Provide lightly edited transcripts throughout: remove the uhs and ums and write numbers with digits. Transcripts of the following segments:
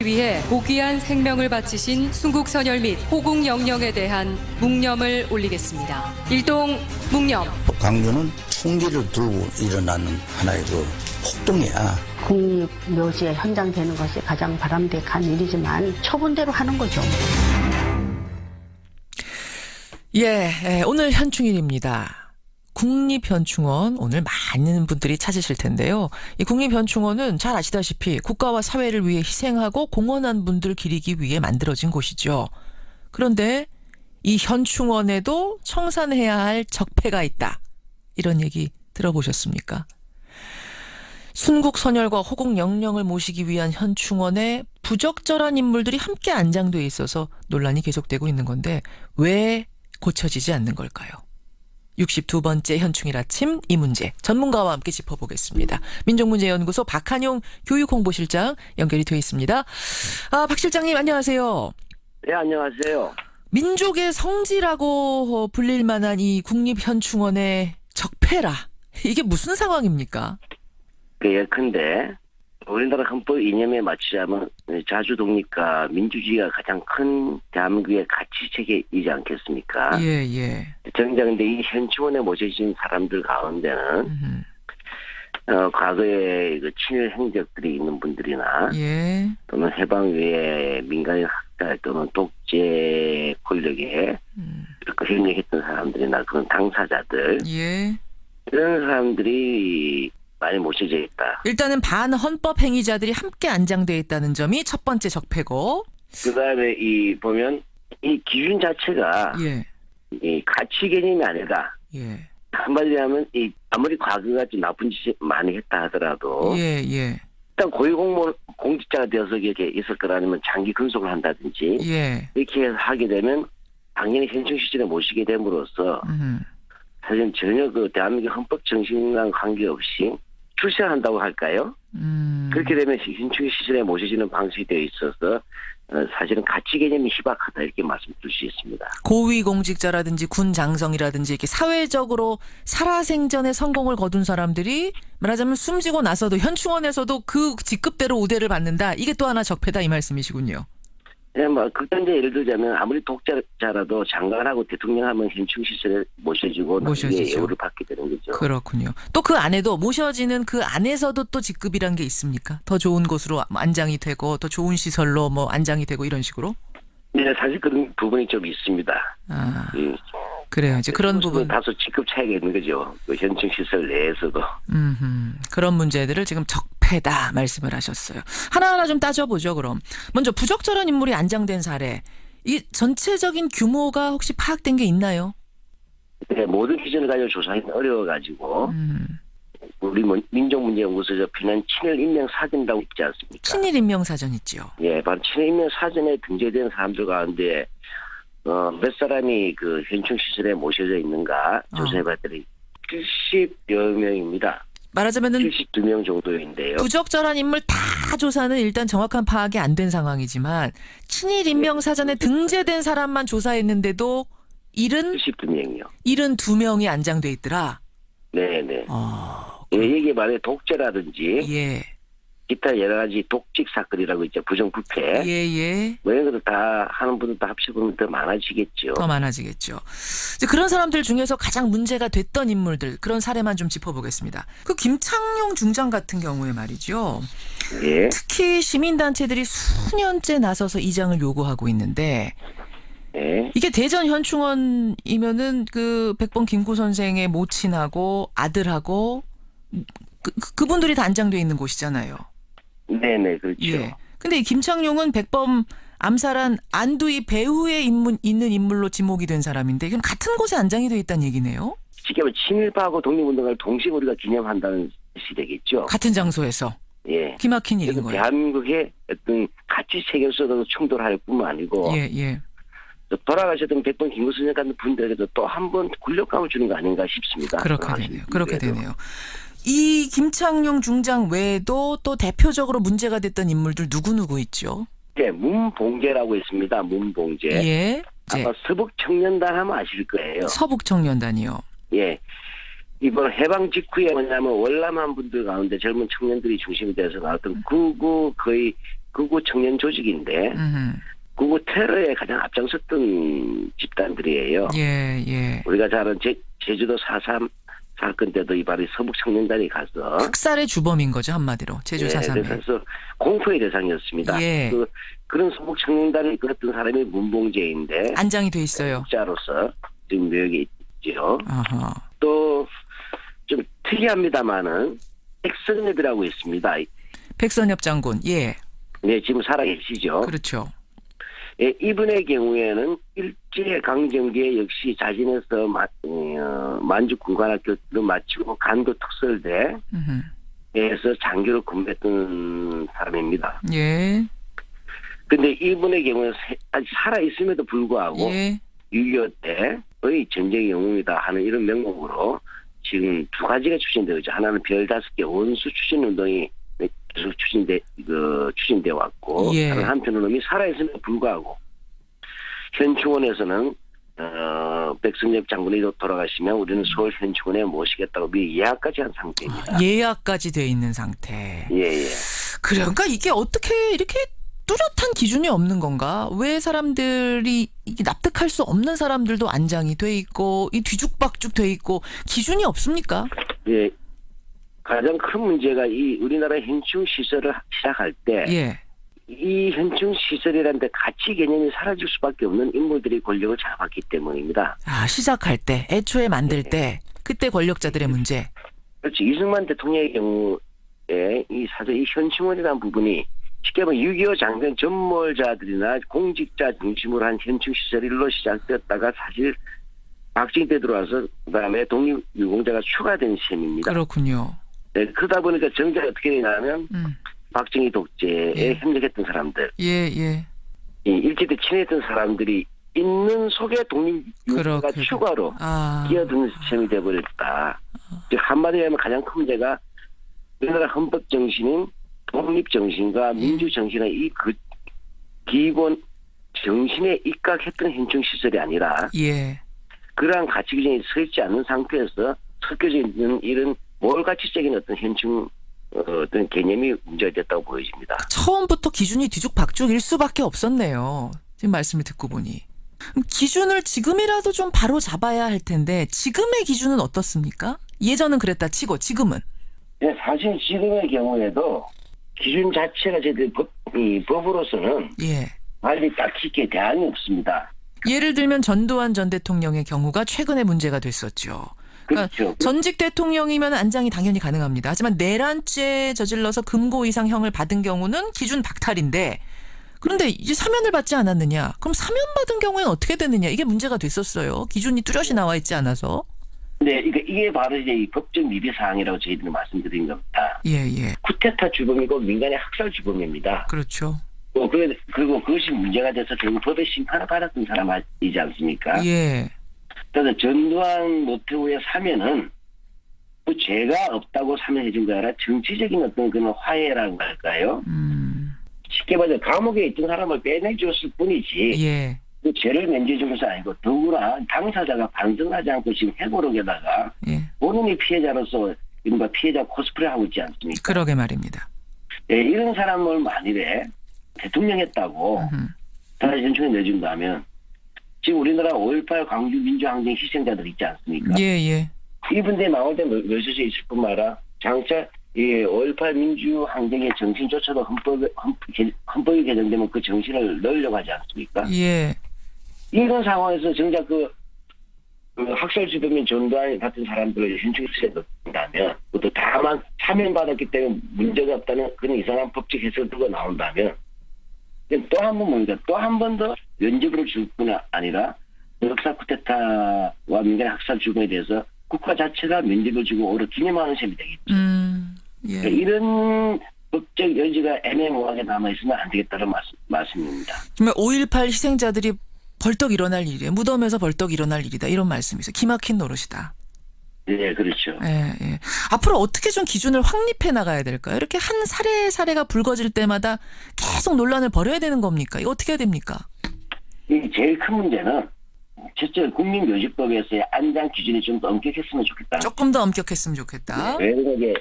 위해 고귀한 생명을 바치신 순국선열 및 호국영령에 대한 묵념을 올리겠습니다. 일동 묵념. 광주는 총기를 들고 일어나는 하나의 그 폭동이야. 국립묘지에 현장되는 것이 가장 바람직한 일이지만 처분대로 하는 거죠. 오늘 현충일입니다. 국립현충원 오늘 많은 분들이 찾으실 텐데요. 이 국립현충원은 잘 아시다시피 국가와 사회를 위해 희생하고 공헌한 분들 기리기 위해 만들어진 곳이죠. 그런데 이 현충원에도 청산해야 할 적폐가 있다. 이런 얘기 들어보셨습니까? 순국선열과 호국영령을 모시기 위한 현충원에 부적절한 인물들이 함께 안장돼 있어서 논란이 계속되고 있는 건데 왜 고쳐지지 않는 걸까요? 62번째 현충일 아침 이 문제 전문가와 함께 짚어보겠습니다. 민족문제연구소 박한용 교육홍보실장 연결이 되어 있습니다. 박 실장님 안녕하세요. 네, 안녕하세요. 민족의 성지라고 불릴 만한 이 국립현충원의 적폐라. 이게 무슨 상황입니까? 예컨대 우리나라 헌법 이념에 맞추자면 자주 독립과 민주주의가 가장 큰 대한민국의 가치체계이지 않겠습니까? 예. 정작 이 현충원에 모셔진 사람들 가운데는 과거에 그 친일 행적들이 있는 분들이나 또는 해방 이후에 민간인 학살 또는 독재 권력에 협력했던 사람들이나 그런 당사자들 이런 사람들이 많이 모셔져 있다. 일단은 반헌법 행위자들이 함께 안장되어 있다는 점이 첫 번째 적폐고. 그다음에 보면 이 기준 자체가 이 가치 개념이 아니다. 한마디로 하면 아무리 과거가 좀 나쁜 짓을 많이 했다 하더라도 일단 고위공무원 공직자가 되어서 이렇게 있을 거라 아니면 장기 근속을 한다든지 이렇게 해서 하게 되면 당연히 현충 시절에 모시게 됨으로써 사실 전혀 그 대한민국 헌법 정신과 관계없이 출세한다고 할까요? 그렇게 되면 현충 시절에 모셔지는 방식이 되어 있어서 사실은 가치 개념이 희박하다 이렇게 말씀드릴 수 있습니다. 고위공직자라든지 군 장성이라든지 이렇게 사회적으로 살아생전에 성공을 거둔 사람들이 말하자면 숨지고 나서도 현충원에서도 그 직급대로 우대를 받는다. 이게 또 하나 적폐다 이 말씀이시군요. 네, 극단적 예를 들자면 아무리 독자라도 장관하고 대통령하면 현충 시설에 모셔지고 예우를 받게 되는 거죠. 그렇군요. 또 그 안에도 모셔지는 그 안에서도 또 직급이란 게 있습니까? 더 좋은 곳으로 안장이 되고 더 좋은 시설로 안장이 되고 이런 식으로? 네, 사실 그런 부분이 좀 있습니다. 그래요. 이제 그런 부분 다소 직급 차이가 있는 거죠. 그 현충 시설 내에서도. 그런 문제들을 지금 적폐다 말씀을 하셨어요. 하나하나 좀 따져보죠. 그럼 먼저 부적절한 인물이 안장된 사례. 이 전체적인 규모가 혹시 파악된 게 있나요? 네, 모든 기준을 가지고 조사하기는 어려워가지고 우리 민족문제연구소에서 피난 친일 인명 사전이라고 있지 않습니까? 친일 인명 사전 있죠. 예, 바로 친일 인명 사전에 등재된 사람들 가운데 몇 사람이 그 현충 시설에 모셔져 있는가 조사해봤더니 70여 명입니다. 말하자면은 72명 정도인데요. 부적절한 인물 다 조사는 일단 정확한 파악이 안 된 상황이지만 친일 인명 사전에 등재된 사람만 조사했는데도 72명이요. 72명이 안장돼 있더라. 네네. 이게 만약에 독재라든지 기타 여러 가지 독직 사건이라고 있죠. 부정부패. 뭐 이런 것들 다 하는 분들 다 합쳐보면 더 많아지겠죠. 더 많아지겠죠. 이제 그런 사람들 중에서 가장 문제가 됐던 인물들 그런 사례만 좀 짚어보겠습니다. 그 김창룡 중장 같은 경우에 말이죠. 특히 시민단체들이 수년째 나서서 이장을 요구하고 있는데 이게 대전 현충원이면은 그 백범 김구 선생의 모친하고 아들하고 그분들이 다 안장돼 있는 곳이잖아요. 네네, 그렇죠. 근데 이 김창룡은 백범 암살한 안두희 배후에 있는 인물로 지목이 된 사람인데 이건 같은 곳에 안장이 돼 있다는 얘기네요. 쉽게 말하면 친일파하고 독립운동을 동시에 우리가 기념한다는 뜻이 되겠죠. 같은 장소에서. 기막힌 일인 거예요. 대한민국의 어떤 가치 체계에서도 충돌할 뿐만 아니고 돌아가셨던 백범 김구 선생 같은 분들에게도 또 한 번 굴욕감을 주는 거 아닌가 싶습니다. 그렇게 되네요. 이 김창룡 중장 외에도 또 대표적으로 문제가 됐던 인물들 누구 있죠? 문봉재라고 있습니다. 문봉재. 아마 서북청년단 하면 아실 거예요. 서북청년단이요. 이번 해방 직후에 뭐냐면 월남한 분들 가운데 젊은 청년들이 중심이 돼서 나왔던 구구 거의 극우 청년 조직인데 극우 테러에 가장 앞장섰던 집단들이에요. 예, 예. 우리가 잘 아는 제주도 4.3 사건 때도 이발이 서북 청년단이 가서 학살의 주범인 거죠, 한마디로. 제주 예, 4.3에. 그래서 공포의 대상이었습니다. 예. 그런 서북 청년단을 이끌었던 사람이 문봉재인데 안장이 돼 있어요. 자로서 지금 묘역에 있죠. 아하. 또 좀 특이합니다만은 백선엽이라고 있습니다. 백선엽 장군. 예. 네, 지금 살아계시죠. 그렇죠. 예, 이분의 경우에는 일제강점기에 역시 자진해서 만주군관학교를 마치고 간도 특설대에서 장교로 근무했던 사람입니다. 예. 근데 이분의 경우는 아직 살아있음에도 불구하고 예. 6.25 때의 전쟁의 영웅이다 하는 이런 명목으로 지금 두 가지가 추진되어 있죠. 하나는 별 5개 원수 추진 운동이 계속 추진돼 왔고 예. 다른 한편으로는 살아있음에도 불구하고 현충원에서는 백선엽 장군이 돌아가시면 우리는 서울 현충원에 모시겠다고 미리 예약까지 한 상태입니다. 예약까지 돼 있는 상태. 예. 그러니까 이게 어떻게 이렇게 뚜렷한 기준이 없는 건가? 왜 사람들이 이게 납득할 수 없는 사람들도 안장이 돼 있고 이 뒤죽박죽 돼 있고 기준이 없습니까? 예. 가장 큰 문제가 이 우리나라 현충 시설을 시작할 때 예. 이 현충 시설이라는 데 가치 개념이 사라질 수밖에 없는 인물들이 권력을 잡았기 때문입니다. 아, 시작할 때, 애초에 만들 때, 그때 권력자들의 문제. 그렇죠. 이승만 대통령의 경우에 이 현충원이라는 부분이 쉽게 말하면 6.25 장병 전몰자들이나 공직자 중심으로 한 현충 시설로 시작되었다가 사실 박정희 때 들어와서 그다음에 독립유공자가 추가된 셈입니다. 그렇군요. 네, 그러다 보니까 정작 어떻게 되냐면 박정희 독재에 예. 협력했던 사람들, 예. 이 일제때 친했던 사람들이 있는 속에 독립유공자가 추가로 끼어드는 셈이 되어버렸다. 즉 한마디로 하면 가장 큰 문제가 우리나라 헌법 정신인 독립 정신과 민주 정신의 이 기본 정신에 입각했던 현충 시설이 아니라 예. 그러한 가치 기준이 서 있지 않는 상태에서 섞여져 있는 이런 몰가치적인 어떤 현충 어떤 개념이 문제가 됐다고 보여집니다. 처음부터 기준이 뒤죽박죽일 수밖에 없었네요. 지금 말씀을 듣고 보니. 그럼 기준을 지금이라도 좀 바로 잡아야 할 텐데 지금의 기준은 어떻습니까? 예전은 그랬다 치고 지금은? 네, 사실 지금의 경우에도 기준 자체가 저희들 법으로서는 예. 빨리 딱히 있게 대안이 없습니다. 예를 들면 전두환 전 대통령의 경우가 최근에 문제가 됐었죠. 그러니까 그렇죠. 전직 대통령이면 안장이 당연히 가능합니다. 하지만 내란죄 저질러서 금고 이상 형을 받은 경우는 기준 박탈인데 그런데 이제 사면을 받지 않았느냐? 그럼 사면 받은 경우에는 어떻게 되느냐? 이게 문제가 됐었어요. 기준이 뚜렷이 나와 있지 않아서. 네, 그러니까 이게 바로 이제 이 법적 미비 사항이라고 저희들은 말씀드린 겁니다. 예. 쿠데타 주범이고 민간의 학살 주범입니다. 그렇죠. 그리고 그것이 문제가 돼서 결국 법의 심판을 받았던 사람이지 않습니까? 예. 그래서 전두환 노태우의 사면은 그 죄가 없다고 사면해 준 게 아니라 정치적인 어떤 그런 화해라고 할까요? 쉽게 말해서 감옥에 있던 사람을 빼내줬을 뿐이지. 예. 그 죄를 면제해 준 것이 아니고 더구나 당사자가 반성하지 않고 지금 해고록에다가 예. 본인이 피해자로서 이른바 피해자 코스프레 하고 있지 않습니까? 그러게 말입니다. 네, 이런 사람을 만일에 대통령 했다고 다시 현충에 내준다면 지금 우리나라 5.18 광주 민주항쟁 희생자들 있지 않습니까? 예. 이분들이 나올 때 멸시해 있을 뿐만 아니라 장차 5.18 민주항쟁의 정신조차도 헌법이 개정되면 그 정신을 넣으려고 하지 않습니까? 예. 이런 상황에서 정작 그 학살 주범인 전두환 같은 사람들을 현충시에 넣는다면 그것도 다만 사면받았기 때문에 문제가 없다는 그런 이상한 법적 해석을 두고 나온다면 또 한 번 뭡니까? 또 한 번 더 면죄부를 줄 뿐 아니라 역사 쿠데타와 민간의 학살 주범에 대해서 국가 자체가 면죄부를 주고 오히려 기념하는 셈이 되겠죠. 예. 그러니까 이런 법적 여지가 애매모호하게 남아있으면 안 되겠다는 말씀입니다. 정말 5.18 희생자들이 벌떡 일어날 일이에요. 무덤에서 벌떡 일어날 일이다. 이런 말씀이세요. 기막힌 노릇이다. 네, 그렇죠. 예. 앞으로 어떻게 좀 기준을 확립해 나가야 될까요? 이렇게 한 사례가 불거질 때마다 계속 논란을 벌여야 되는 겁니까? 이거 어떻게 해야 됩니까? 이 제일 큰 문제는 실제 국민묘지법에서의 안장 기준이 좀 더 엄격했으면 좋겠다. 조금 더 엄격했으면 좋겠다. 왜 그러게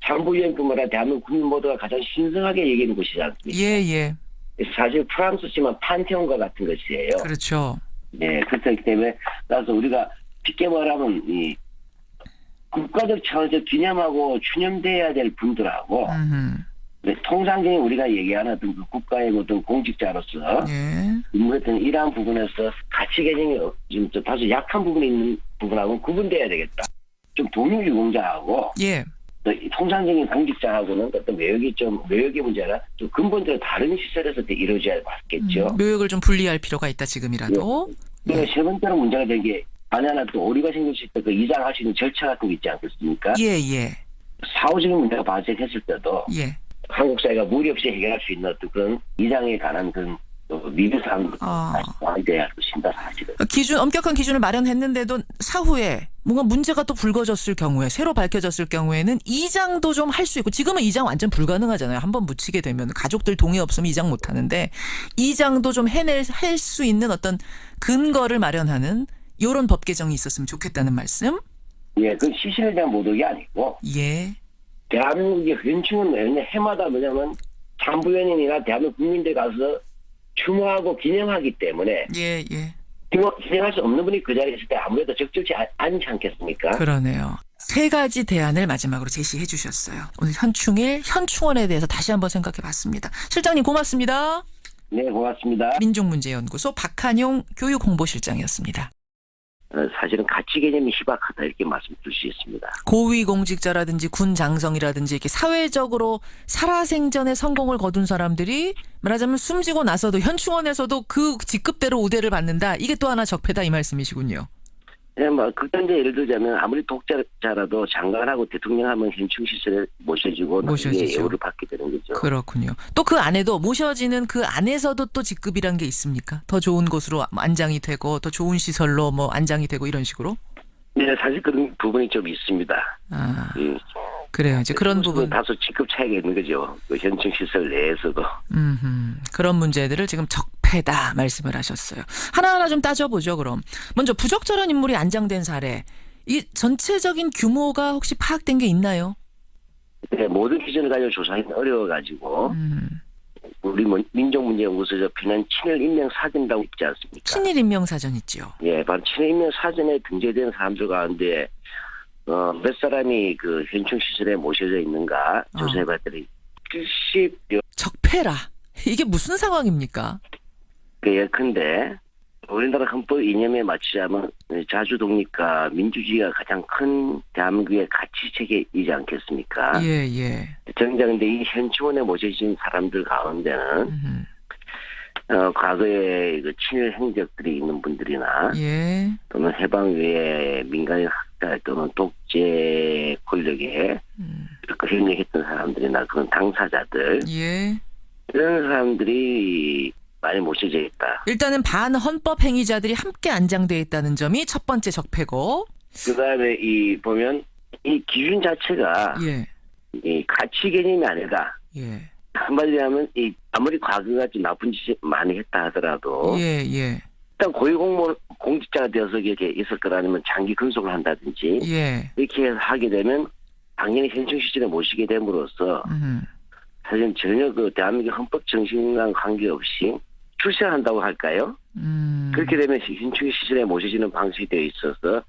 참부위원뿐만 아니라 대한민국 국민 모두가 가장 신성하게 여기는 곳이지 않습니까? 예. 사실 프랑스 치면 판테온과 같은 것이에요. 그렇죠. 네, 그렇기 때문에 따라서 우리가 쉽게 말하면 이 국가적 차원에서 기념하고 추념돼야 될 분들하고 네, 통상적인 우리가 얘기하는 어떤 그 국가의 어떤 공직자로서 인물했던 이러한 부분에서 가치 개념이 지금 다소 약한 부분이 있는 부분하고는 구분돼야 되겠다. 좀 독립유공자하고 통상적인 공직자하고는 어떤 외역의 문제라 좀 근본적으로 다른 시설에서 이루어져야 맞겠죠. 묘역을 좀 분리할 필요가 있다 지금이라도. 네. 세 번째로 문제가 된 게 만에 하나 또 오류가 생길 수 있다. 그 이장할 수 있는 절차 같은 게 있지 않겠습니까? 사후적인 문제가 발생했을 때도 한국 사회가 무리 없이 해결할 수 있는 어떤 그런 이장에 관한 그런 미비사항도 돼야 할 것입니다. 사실은. 엄격한 기준을 마련했는데도 사후에 뭔가 문제가 또 불거졌을 경우에 새로 밝혀졌을 경우에는 이장도 좀 할 수 있고 지금은 이장 완전 불가능하잖아요. 한번 묻히게 되면 가족들 동의 없으면 이장 못 하는데 이장도 좀 할 수 있는 어떤 근거를 마련하는 이런 법 개정이 있었으면 좋겠다는 말씀? 예, 그 시신에 대한 모독이 아니고 대한민국의 현충은 해마다 뭐냐면 참부위원이나 대한민국 국민들 가서 추모하고 기념하기 때문에 기념할 수 없는 분이 그 자리에 있을 때 아무래도 적절치 않지 않겠습니까? 그러네요. 세 가지 대안을 마지막으로 제시해 주셨어요. 오늘 현충일, 현충원에 대해서 다시 한번 생각해 봤습니다. 실장님 고맙습니다. 네, 고맙습니다. 민족문제연구소 박한용 교육홍보실장이었습니다. 사실은 가치 개념이 희박하다 이렇게 말씀드릴 수 있습니다. 고위공직자라든지 군 장성이라든지 이렇게 사회적으로 살아생전에 성공을 거둔 사람들이 말하자면 숨지고 나서도 현충원에서도 그 직급대로 우대를 받는다. 이게 또 하나 적폐다 이 말씀이시군요. 네, 극단적 예를 들자면 아무리 독자라도 장관하고 대통령 하면 현충시설에 모셔지고 예우를 받게 되는 거죠. 그렇군요. 또 그 안에도 모셔지는 그 안에서도 또 직급이란 게 있습니까? 더 좋은 곳으로 안장이 되고 더 좋은 시설로 뭐 안장이 되고 이런 식으로? 네, 사실 그런 부분이 좀 있습니다. 그래요. 이제 그런 부분 다소 직급 차이가 있는 거죠. 그 현충시설 내에서도. 그런 문제들을 지금 적폐다 말씀을 하셨어요. 하나하나 좀 따져보죠. 그럼 먼저 부적절한 인물이 안장된 사례. 이 전체적인 규모가 혹시 파악된 게 있나요? 네, 모든 기준을 가지고 조사하기는 어려워가지고 우리 민족문제연구소에서 피난 친일 인명 사전이라고 있지 않습니까? 친일 인명 사전 있죠. 예, 바로 친일 인명 사전에 등재된 사람들 가운데 몇 사람이 그 현충 시설에 모셔져 있는가 조사해봤더니 70여. 적폐라. 이게 무슨 상황입니까? 예컨대 우리나라 헌법 이념에 맞추자면 자주 독립과 민주주의가 가장 큰 대한민국의 가치 체계이지 않겠습니까? 정작 이 현충원에 모셔진 사람들 가운데는 과거에 그 친일 행적들이 있는 분들이나 또는 해방 이후에 민간인 학살 또는 독재 권력에 협력했던 사람들이나 그런 당사자들 이런 사람들이 많이 모셔져 있다. 일단은 반헌법 행위자들이 함께 안장돼 있다는 점이 첫 번째 적폐고. 그다음에 보면 이 기준 자체가 이 가치 개념이 아니다. 한마디로 하면 아무리 과거가 좀 나쁜 짓이 많이 했다 하더라도 일단 공직자가 되어서 이렇게 있을 거라 아니면 장기 근속을 한다든지 이렇게 해서 하게 되면 당연히 현충 시설에 모시게 됨으로써 사실 전혀 그 대한민국 헌법 정신과 관계없이 출세한다고 할까요? 그렇게 되면 현충 시설에 모셔지는 방식이 되어 있어서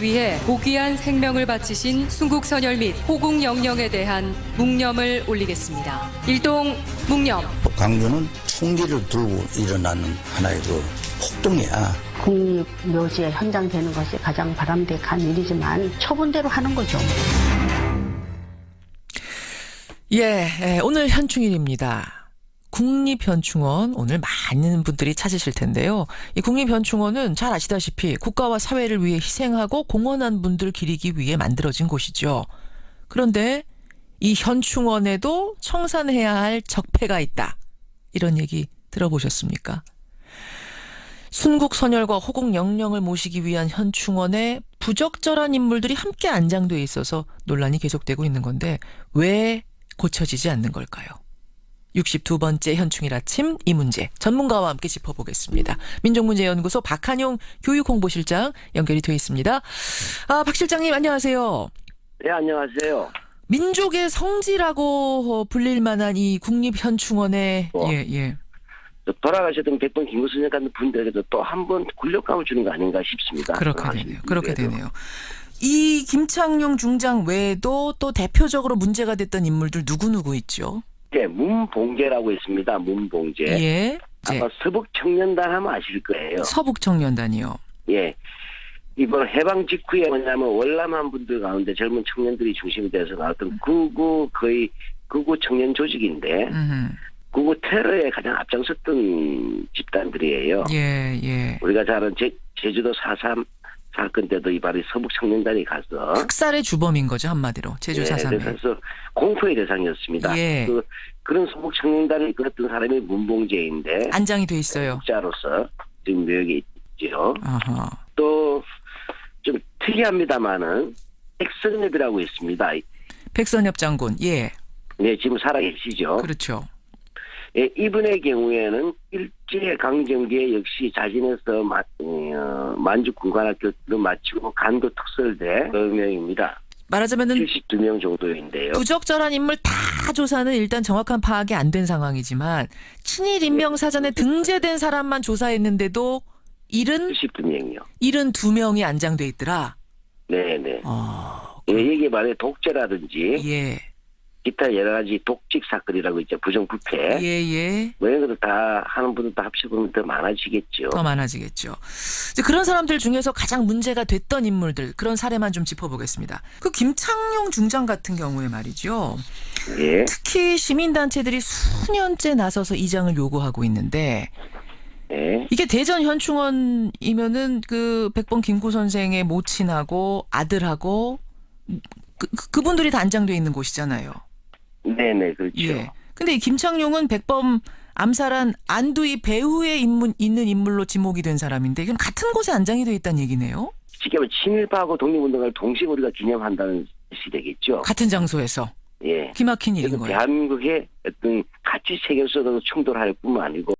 위해 고귀한 생명을 바치신 순국선열 및 호국 영령에 대한 묵념을 올리겠습니다. 일동 묵념. 광주는 총기를 들고 일어나는 하나의 그 폭동이야. 국립묘지에 현장 되는 것이 가장 바람직한 일이지만 처분대로 하는 거죠. 오늘 현충일입니다. 국립현충원 오늘 많은 분들이 찾으실 텐데요. 이 국립현충원은 잘 아시다시피 국가와 사회를 위해 희생하고 공헌한 분들 기리기 위해 만들어진 곳이죠. 그런데 이 현충원에도 청산해야 할 적폐가 있다. 이런 얘기 들어보셨습니까? 순국선열과 호국영령을 모시기 위한 현충원에 부적절한 인물들이 함께 안장돼 있어서 논란이 계속되고 있는 건데 왜 고쳐지지 않는 걸까요? 62번째 현충일 아침 이 문제 전문가와 함께 짚어보겠습니다. 민족문제연구소 박한용 교육홍보실장 연결이 돼 있습니다. 박 실장님 안녕하세요. 네, 안녕하세요. 민족의 성지라고 불릴 만한 이 국립현충원에 돌아가셨던 백범 김구선생 같은 분들에게도 또 한 번 굴욕감을 주는 거 아닌가 싶습니다. 그렇게 되네요. 이 김창룡 중장 외에도 또 대표적으로 문제가 됐던 인물들 누구 있죠? 네, 문봉재라고 있습니다. 문봉재. 예. 아마 서북청년단 하면 아실 거예요. 서북청년단이요. 예. 이번 해방 직후에 뭐냐면 월남한 분들 가운데 젊은 청년들이 중심이 돼서 나왔던 거의 극우 청년 조직인데 극우 테러에 가장 앞장섰던 집단들이에요. 예. 우리가 잘 아는 제주도 4.3 사건 때도 이번에 서북청년단이 가서 학살의 주범인 거죠, 한마디로. 제주 4.3에. 그래서 공포의 대상이었습니다. 예. 그런 서북청년단을 이끌었던 사람이 문봉재인데 안장이 돼 있어요. 국자로서 지금 묘역에 있죠. 아하. 또 좀 특이합니다만은 백선엽이라고 있습니다. 백선엽 장군. 예. 네, 지금 살아계시죠. 그렇죠. 예, 이분의 경우에는 일제 강점기에 역시 자진해서 만주군관학교를 마치고 간도 특설대 명입니다. 말하자면은 72명 정도인데요. 부적절한 인물 다 조사는 일단 정확한 파악이 안 된 상황이지만 친일 인명 사전에 등재된 사람만 조사했는데도 72명이요. 72명이 안장돼 있더라. 네네. 이게 만약에 독재라든지 예. 기타 여러 가지 독직 사건이라고 있죠. 부정부패. 예. 뭐 이런 것도 다 하는 분들 다 합쳐보면 더 많아지겠죠. 더 많아지겠죠. 이제 그런 사람들 중에서 가장 문제가 됐던 인물들 그런 사례만 좀 짚어보겠습니다. 그 김창룡 중장 같은 경우에 말이죠. 예. 특히 시민단체들이 수년째 나서서 이장을 요구하고 있는데 네. 이게 대전 현충원이면은 그 백범 김구 선생의 모친하고 아들하고 그분들이 다 안장돼 있는 곳이잖아요. 네네, 그렇죠. 예. 근데 이 김창룡은 백범 암살한 안두희 배후에 있는 인물로 지목이 된 사람인데 이건 같은 곳에 안장이 돼 있다는 얘기네요. 쉽게 말하면 친일파하고 독립운동을 동시에 우리가 기념한다는 뜻이 되겠죠. 같은 장소에서. 예. 기막힌 일인 거예요. 대한민국의 어떤 가치 체계 속에서 충돌할 뿐만 아니고